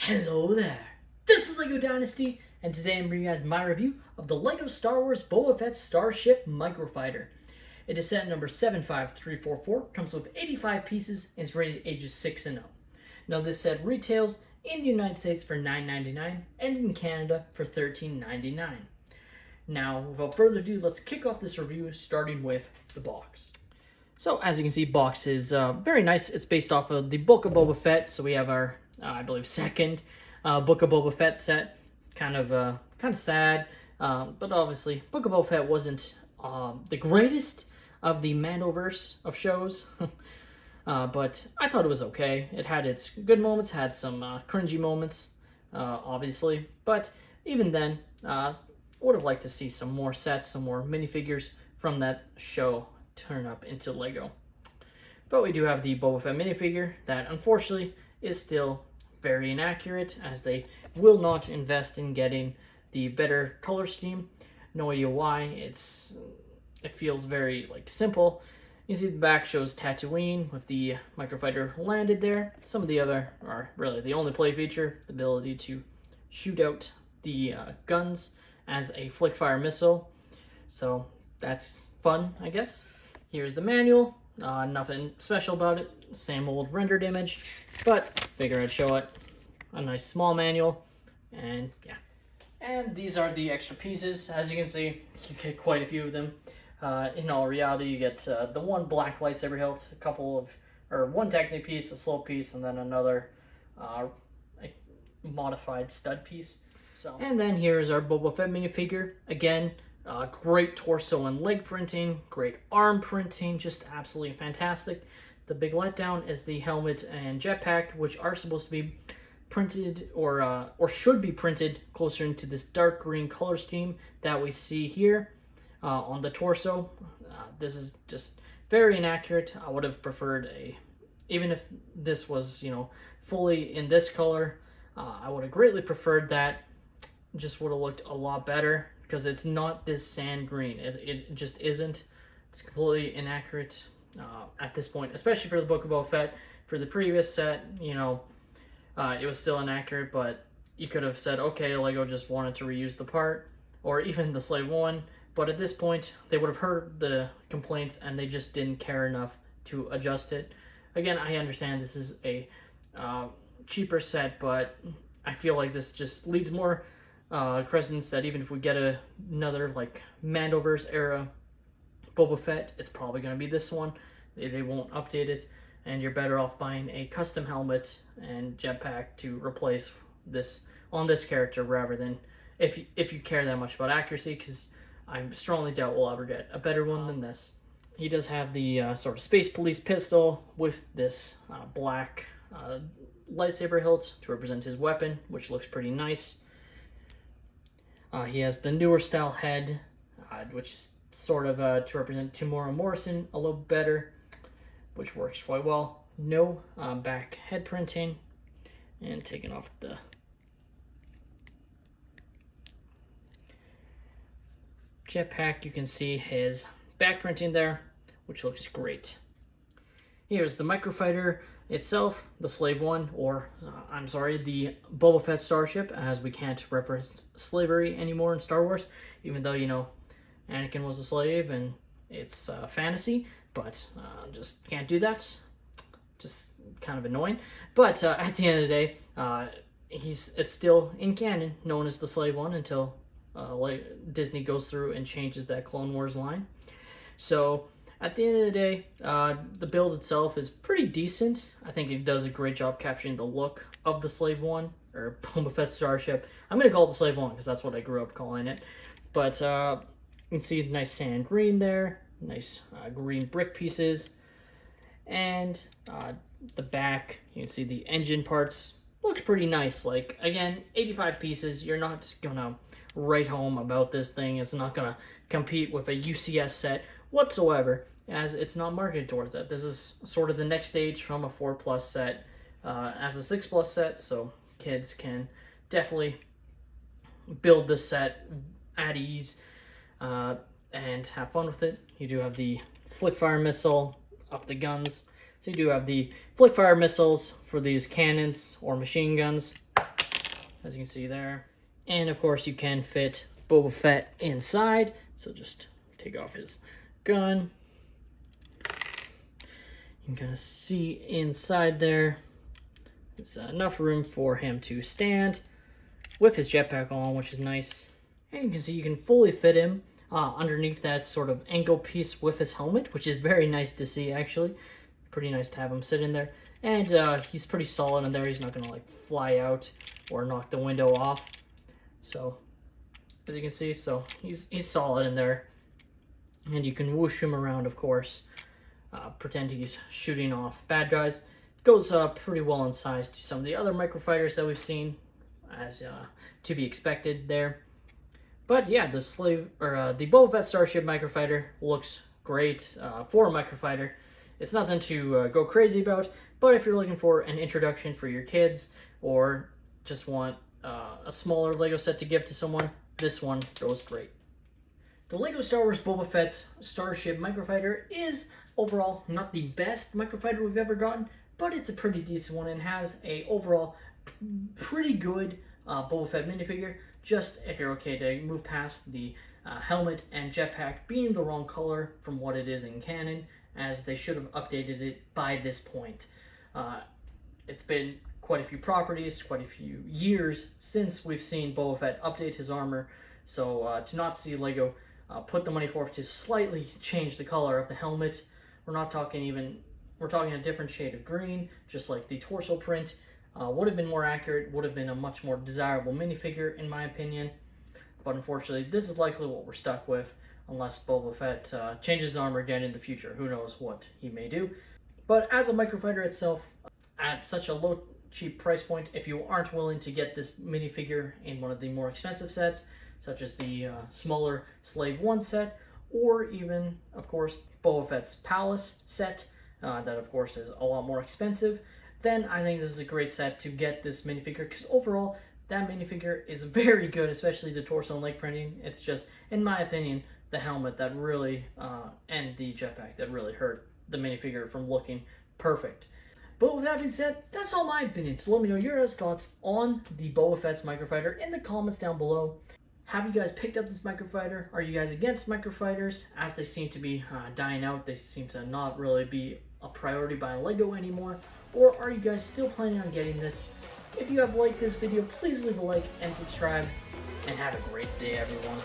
Hello there, this is LEGO Dynasty, and today I'm bringing you guys my review of the LEGO Star Wars Boba Fett Starship Microfighter. It is set number 75344, comes with 85 pieces, and is rated ages 6 and up. Now this set retails in the United States for $9.99 and in Canada for $13.99. Now, without further ado, let's kick off this review starting with the box. So, as you can see, box is very nice. It's based off of the Book of Boba Fett, so we have our I believe second Book of Boba Fett set. Kind of sad, but obviously Book of Boba Fett wasn't the greatest of the Mandoverse of shows, but I thought it was okay. It had its good moments, had some cringy moments, obviously, but even then, would have liked to see some more sets, some more minifigures from that show turn up into Lego. But we do have the Boba Fett minifigure that unfortunately is still very inaccurate, as they will not invest in getting the better color scheme. No idea why. It feels very simple. You see the back shows Tatooine with the Microfighter landed there. Some of the other are really the only play feature, the ability to shoot out the guns as a flick fire missile. So that's fun, I guess. Here's the manual. Nothing special about it, same old rendered image, but figure I'd show it. A nice small manual, and yeah. And these are the extra pieces. As you can see, you get quite a few of them. In all reality, you get the one black lightsaber hilt, one Technic piece, a slow piece, and then another modified stud piece. So, and then here's our Boba Fett minifigure. Again, great torso and leg printing, great arm printing, just absolutely fantastic. The big letdown is the helmet and jetpack, which are supposed to be printed or should be printed closer into this dark green color scheme that we see here on the torso. This is just very inaccurate. I would have preferred even if this was, fully in this color, I would have greatly preferred that. Just would have looked a lot better, because it's not this sand green. It just isn't. It's completely inaccurate at this point, especially for the Book of Boba Fett. For the previous set, it was still inaccurate, but you could have said, okay, LEGO just wanted to reuse the part, or even the Slave One, but at this point, they would have heard the complaints, and they just didn't care enough to adjust it. Again, I understand this is a cheaper set, but I feel like this just leads more credence that even if we get another Mandoverse era Boba Fett, it's probably going to be this one. They won't update it, and you're better off buying a custom helmet and jetpack to replace this on this character, rather than if you care that much about accuracy, because I strongly doubt we'll ever get a better one than this. He does have the sort of Space Police pistol with this black lightsaber hilt to represent his weapon, which looks pretty nice. He has the newer style head, which is sort of to represent Temuera Morrison a little better, which works quite well. No back head printing, and taking off the jetpack, you can see his back printing there, which looks great. Here's the Microfighter itself, the Slave One, or the Boba Fett Starship, as we can't reference slavery anymore in Star Wars, even though, Anakin was a slave and it's fantasy, but just can't do that. Just kind of annoying. But at the end of the day, it's still in canon, known as the Slave One, until Disney goes through and changes that Clone Wars line. So at the end of the day, the build itself is pretty decent. I think it does a great job capturing the look of the Slave One, or Boba Fett Starship. I'm going to call it the Slave One because that's what I grew up calling it. But you can see nice sand green there, nice green brick pieces. And the back, you can see the engine parts. Looks pretty nice. Again, 85 pieces. You're not going to write home about this thing. It's not going to compete with a UCS set whatsoever, as it's not marketed towards that. This is sort of the next stage from a 4+ set as a 6+ set, so kids can definitely build this set at ease and have fun with it. You do have the flick fire missile up the guns, so you do have the flick fire missiles for these cannons or machine guns. as you can see there. And of course you can fit Boba Fett inside, so just take off his gun. You can kind of see inside there. There's enough room for him to stand with his jetpack on, which is nice. And you can see you can fully fit him underneath that sort of angle piece with his helmet, which is very nice to see, actually. Pretty nice to have him sit in there. And he's pretty solid in there. He's not going to like fly out or knock the window off. So, as you can see, so he's solid in there. And you can whoosh him around, of course. Pretend he's shooting off bad guys. Goes pretty well in size to some of the other microfighters that we've seen, as to be expected there. But yeah, the Boba Fett Starship Microfighter looks great for a microfighter. It's nothing to go crazy about, but if you're looking for an introduction for your kids or just want a smaller Lego set to give to someone, this one goes great. The Lego Star Wars Boba Fett's Starship Microfighter is overall not the best microfighter we've ever gotten, but it's a pretty decent one and has a overall pretty good Boba Fett minifigure. Just if you're okay to move past the helmet and jetpack being the wrong color from what it is in canon, as they should have updated it by this point. It's been quite a few properties, quite a few years since we've seen Boba Fett update his armor, so to not see Lego put the money forth to slightly change the color of the helmet, we're talking a different shade of green, just like the torso print, would have been more accurate, would have been a much more desirable minifigure in my opinion, but unfortunately this is likely what we're stuck with, unless Boba Fett changes his armor again in the future. Who knows what he may do. But as a microfighter itself, at such a low, cheap price point, if you aren't willing to get this minifigure in one of the more expensive sets, such as the smaller Slave 1 set, or even, of course, Boba Fett's Palace set, that of course is a lot more expensive, then I think this is a great set to get this minifigure, because overall, that minifigure is very good, especially the torso and leg printing. It's just, in my opinion, the helmet that really, and the jetpack that really hurt the minifigure from looking perfect. But with that being said, that's all my opinion. So let me know your thoughts on the Boba Fett's Microfighter in the comments down below. Have you guys picked up this microfighter? Are you guys against microfighters? As they seem to be dying out, they seem to not really be a priority by LEGO anymore. Or are you guys still planning on getting this? If you have liked this video, please leave a like and subscribe. And have a great day, everyone.